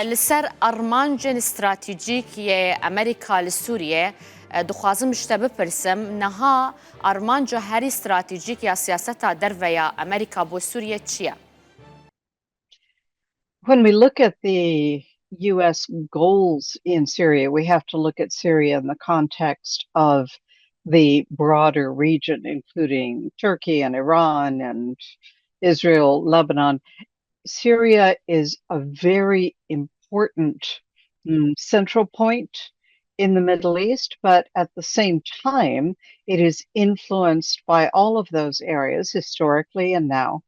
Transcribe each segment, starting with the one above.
لسر أرمانجن استراتيجيكية أمريكا لسوريا دخوازم شته بپرسم نها أرمانجا هری استراتيجيكية سياستا درفيا أمريكا بو سوريا چيا؟ When we look at the U.S. goals in Syria, we have to look at Syria in the context of the broader region, including Turkey and Iran and Israel, Lebanon. Syria is a very important central point in the Middle East, but at the same time, it is influenced by all of those areas historically and now.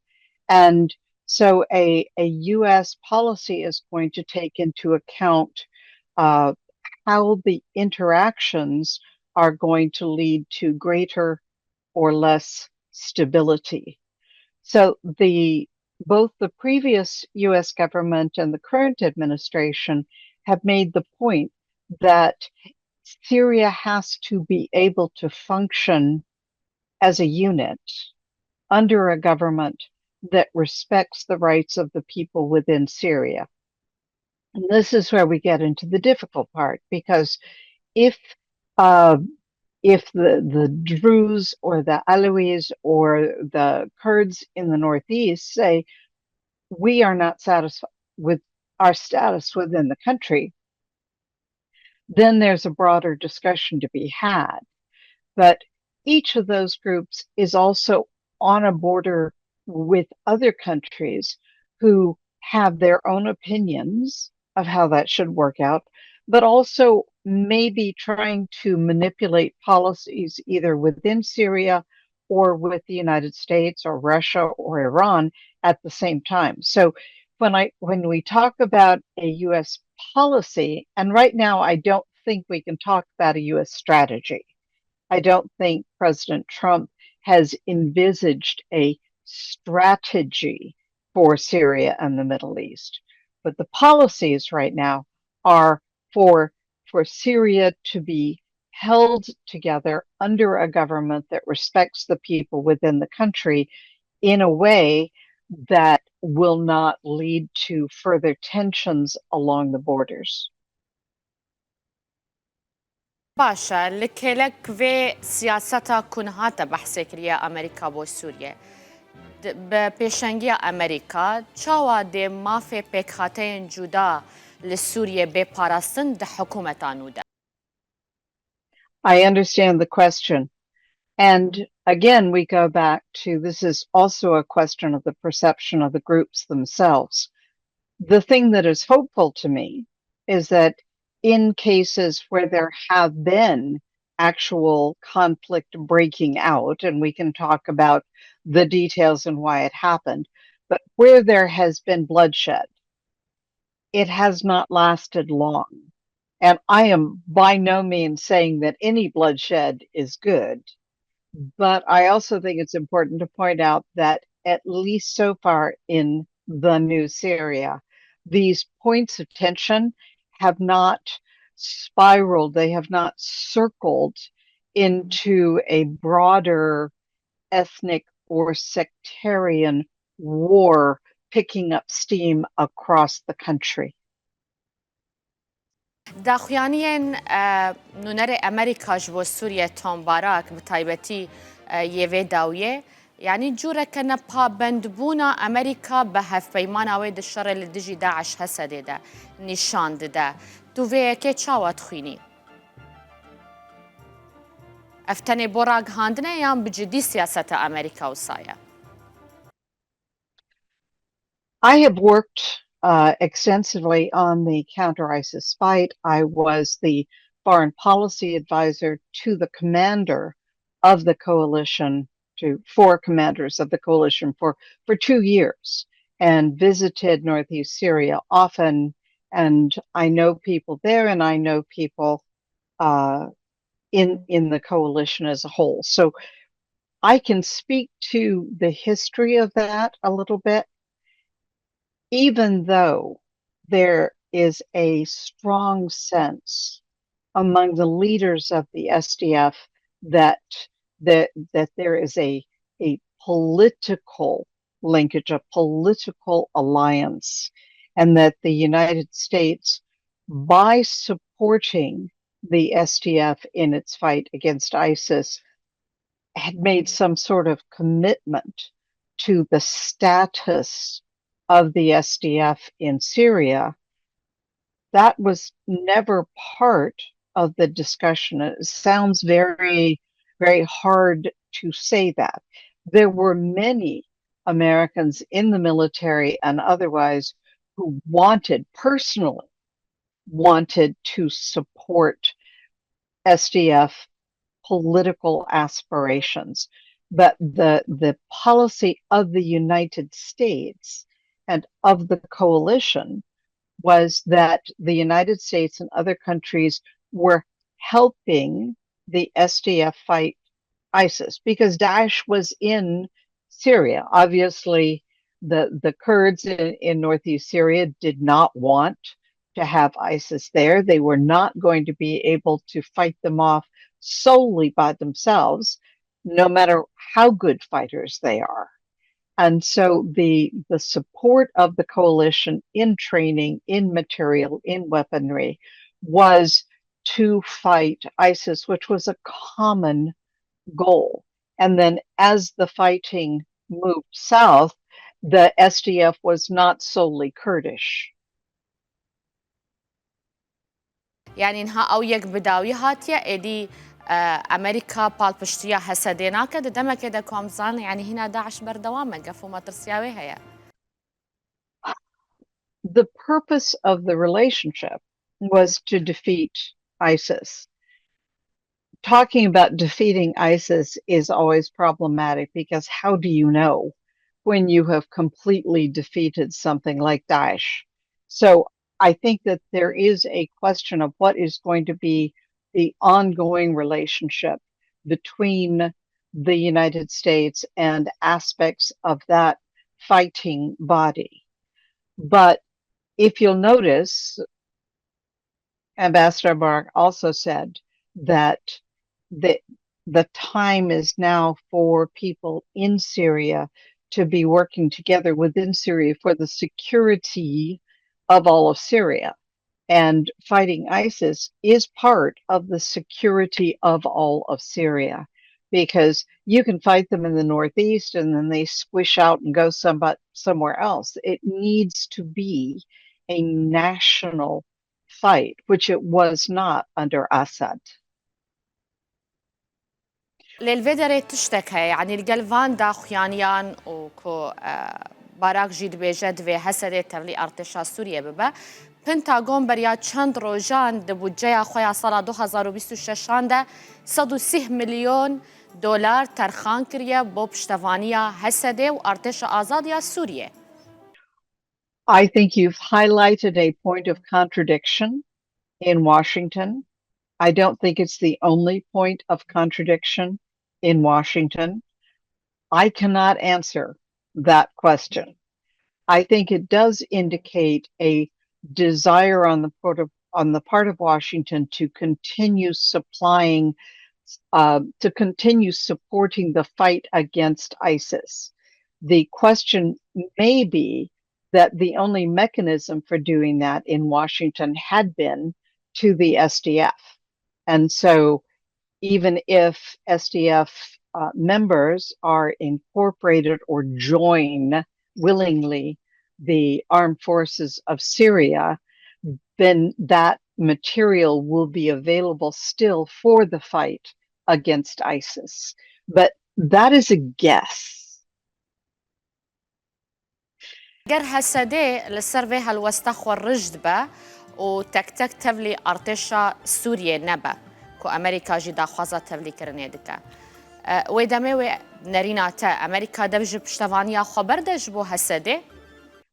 And so a U.S. policy is going to take into account how the interactions are going to lead to greater or less stability. So both the previous U.S. government and the current administration have made the point that Syria has to be able to function as a unit under a government that respects the rights of the people within Syria. And this is where we get into the difficult part, because if the Druze or the Alawis or the Kurds in the northeast say, we are not satisfied with our status within the country, then there's a broader discussion to be had. But each of those groups is also on a border with other countries who have their own opinions of how that should work out, but also maybe trying to manipulate policies either within Syria or with the United States or Russia or Iran at the same time. So when we talk about a U.S. policy, and right now I don't think we can talk about a U.S. strategy. I don't think President Trump has envisaged a strategy for Syria and the Middle East. But the policies right now are for Syria to be held together under a government that respects the people within the country in a way that will not lead to further tensions along the borders. باشا لكلك في سياستا كنهاتا بحثي كريا أمريكا بو سوريا بپیشنگی أمريكا چاوا دي مافي بكخاتين جدا لسوريا بپاراستن ده حكومتانو ده. I understand the question. And again, we go back to, this is also a question of the perception of the groups themselves. The thing that is hopeful to me is that in cases where there have been actual conflict breaking out, and we can talk about the details and why it happened, but where there has been bloodshed, it has not lasted long. And I am by no means saying that any bloodshed is good, but I also think it's important to point out that at least so far in the new Syria, these points of tension have not spiraled, they have not circled into a broader ethnic or sectarian war picking up steam across the country. داخویانین نونر أمريكا جبو سوريا توم باراك بتايبتي يوي داوية يعني جورة كنا بابندبونا أمريكا بهف بيمانا ويد الشر اللي دجي داعش هسده ده نشان ده دووه که چاوات خوینی افتنی براغ هاندنه یان بجدی سیاست أمريكا وصايا. I have worked extensively on the counter-ISIS fight. I was the foreign policy advisor to the commander of the coalition, to 4 commanders of the coalition for 2 years, and visited northeast Syria often. And I know people there, and I know people in the coalition as a whole. So I can speak to the history of that a little bit. Even though there is a strong sense among the leaders of the SDF that there is a political linkage, a political alliance and that the United States, by supporting the SDF in its fight against ISIS, had made some sort of commitment to the status of the SDF in Syria. That was never part of the discussion. It sounds very, very hard to say that. There were many Americans in the military and otherwise who personally wanted to support SDF political aspirations. But the policy of the United States and of the coalition was that the United States and other countries were helping the SDF fight ISIS because Daesh was in Syria. Obviously, the Kurds in northeast Syria did not want to have ISIS there. They were not going to be able to fight them off solely by themselves, no matter how good fighters they are. And so the support of the coalition in training, in material, in weaponry was to fight ISIS, which was a common goal. And then as the fighting moved south, the SDF was not solely Kurdish. يعني انها او یک بداوی هاتیه ادی امریکا پالپشتیا حسدینا کد دمه کده کامزان يعني هنا داعش بردوامه قفو ما ترسياوي هيا. The purpose of the relationship was to defeat ISIS. Talking about defeating ISIS is always problematic because how do you know when you have completely defeated something like Daesh? So I think that there is a question of what is going to be the ongoing relationship between the United States and aspects of that fighting body. But if you'll notice, Ambassador Barak also said that the, the time is now for people in Syria to be working together within Syria for the security of all of Syria. And fighting ISIS is part of the security of all of Syria because you can fight them in the northeast and then they squish out and go somewhere else. It needs to be a national fight, which it was not under Assad. للفيدري تشتكى يعني القلفان دا خيانيان وكو باراك جيد بيجد في هسده ترلي ارتشا سوريا ببا پنتاگون بریا چند روزان دبودجه خویا سال 2026 ده 130 میلیون دلار ترخان کریه با پشتوانیا هسده و ارتش آزادیا سوریه. I think you've highlighted a point of contradiction in Washington. I don't think it's the only point of contradiction in Washington. I cannot answer that question. I think it does indicate a desire on the part of Washington to continue supplying, to continue supporting the fight against ISIS. The question may be that the only mechanism for doing that in Washington had been to the SDF. And so even if SDF members are incorporated or join willingly the armed forces of Syria, then that material will be available still for the fight against ISIS. But that is a guess. گر هسده لسروی هالوستخ والرجد با وتكتك تبلي ارتشا سوريا نبا كو امريكا جدا خوازا تبلي كرني دكا ويدمي نريناتا امريكا دبج بشتوانيا خبر دجبو هسده.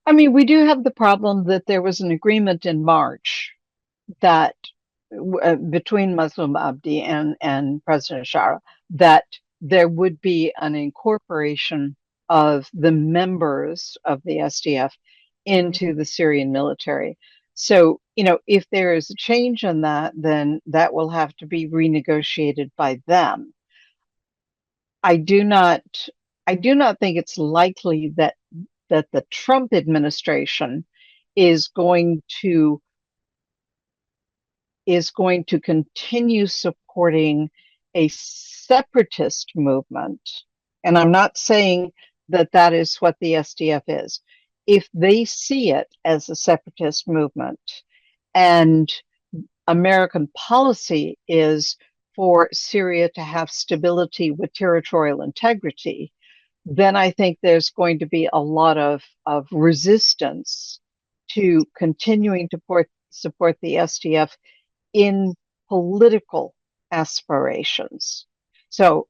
I mean, we do have the problem that there was an agreement in March that between Muslim Abdi and President Shara that there would be an incorporation of the members of the SDF into the Syrian military. So, you know, if there is a change in that, then that will have to be renegotiated by them. I do not think it's likely that the Trump administration is going to continue supporting a separatist movement, and I'm not saying that that is what the SDF is, if they see it as a separatist movement and American policy is for Syria to have stability with territorial integrity, then I think there's going to be a lot of resistance to continuing to support the SDF in political aspirations. So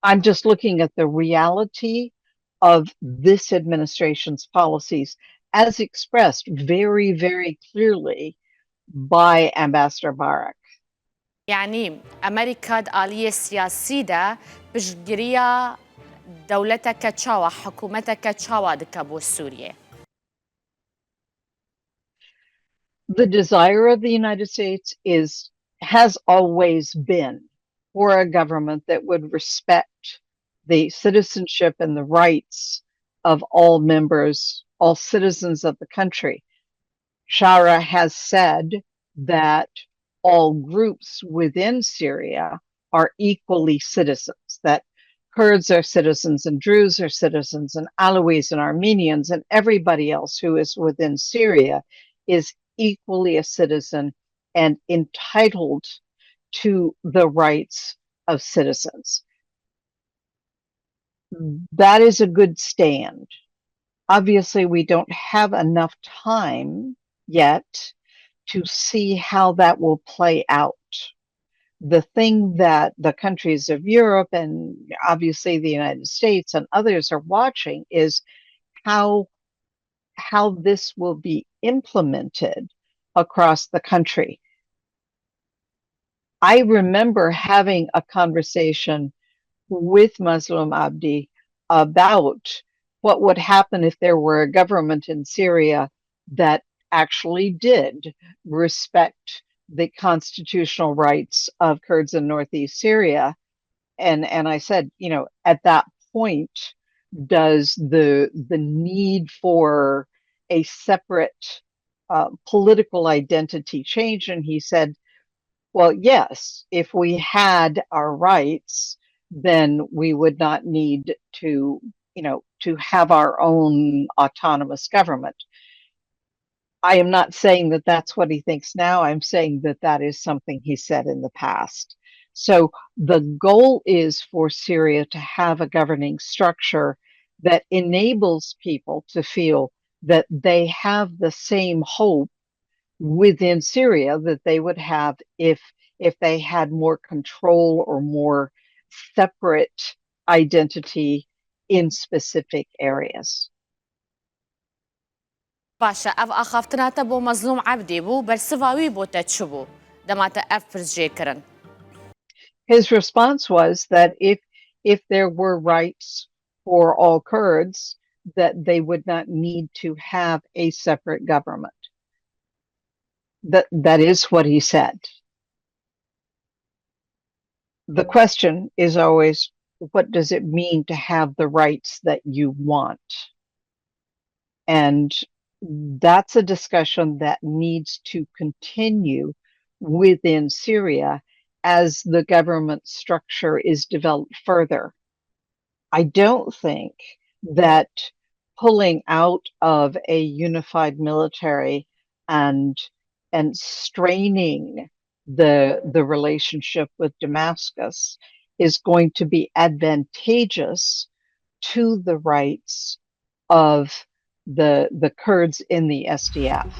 I'm just looking at the reality of this administration's policies as expressed very, very clearly by Ambassador Barak. يعني أمريكا آلية سياسية ده بجريا دولتك تشاوى حكومتك تشاوى دكابو سوريا. The desire of the United States has always been for a government that would respect the citizenship and the rights of all members, all citizens of the country. Shara has said that all groups within Syria are equally citizens, that Kurds are citizens and Druze are citizens and Alawis and Armenians and everybody else who is within Syria is equally a citizen and entitled to the rights of citizens. That is a good stand. Obviously, we don't have enough time yet to see how that will play out. The thing that the countries of Europe and obviously the United States and others are watching is how this will be implemented across the country. I remember having a conversation with Muslim Abdi about what would happen if there were a government in Syria that actually did respect the constitutional rights of Kurds in northeast Syria. And I said, at that point, does the need for a separate political identity change? And he said, well, yes, if we had our rights, then we would not need to have our own autonomous government. I am not saying that that's what he thinks now. I'm saying that that is something he said in the past. So the goal is for Syria to have a governing structure that enables people to feel that they have the same hope within Syria that they would have if they had more control or more separate identity in specific areas. باشا اف اخافتناتا بو مظلوم عبدي بو برسواوي بو تتشبو دماتا اف برزجيكرن. His response was that if there were rights for all Kurds, that they would not need to have a separate government. That is what he said. The question is always, what does it mean to have the rights that you want? And that's a discussion that needs to continue within Syria as the government structure is developed further. I don't think that pulling out of a unified military and straining the relationship with Damascus is going to be advantageous to the rights of the Kurds in the SDF.